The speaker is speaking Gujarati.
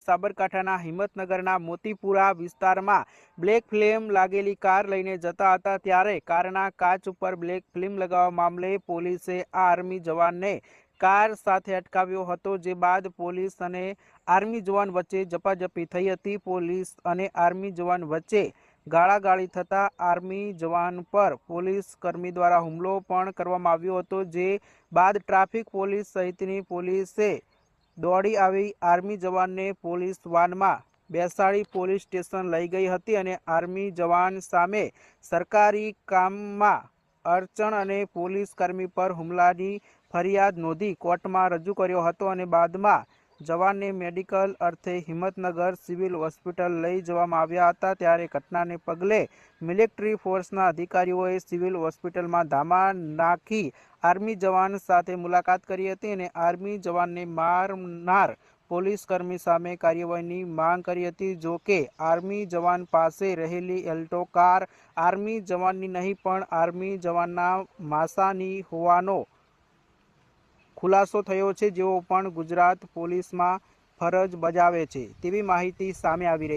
સાબરકાંઠાના હિંમતનગરના મોતીપુરા વિસ્તારમાં બ્લેક ફિલ્મ લાગેલી કાર લઈને જતા હતા ત્યારે કારના કાચ ઉપર બ્લેક ફિલ્મ લગાવવા મામલે પોલીસે આ આર્મી જવાનને કાર સાથે અટકાવ્યો હતો, જે બાદ પોલીસ અને આર્મી જવાન વચ્ચે ઝપાઝપી થઈ હતી। પોલીસ અને આર્મી જવાન વચ્ચે ગાળાગાળી થતા આર્મી જવાન પર પોલીસ કર્મી દ્વારા હુમલો પણ કરવામાં આવ્યો હતો, જે બાદ ટ્રાફિક પોલીસ સહિતની પોલીસે દોડી આવી આર્મી જવાનને પોલીસ વાનમાં બેસાડી પોલીસ સ્ટેશન લઈ ગઈ હતી અને આર્મી જવાન સામે સરકારી કામમાં અડચણ અને પોલીસ કર્મી પર હુમલાની ફરિયાદ નોંધી કોર્ટમાં રજૂ કર્યો હતો અને બાદમાં જવાનને મેડિકલ અર્થે હિંમતનગર સિવિલ હોસ્પિટલ લઈ જવામાં આવ્યા હતા। ત્યારે ઘટનાને પગલે મિલિટરી ફોર્સના અધિકારીઓએ સિવિલ હોસ્પિટલમાં ધામા નાખી આર્મી જવાન સાથે મુલાકાત કરી હતી અને આર્મી જવાનને મારનાર પોલીસ કર્મી સામે કાર્યવાહીની માંગ કરી હતી। જો કે આર્મી જવાન પાસે રહેલી એલ્ટો કાર આર્મી જવાનની નહીં પણ આર્મી જવાનના માસાની હોવાનો ખુલાસો થયો છે, જેઓ પણ ગુજરાત પોલીસમાં ફરજ બજાવે છે તેવી માહિતી સામે આવી રહી છે।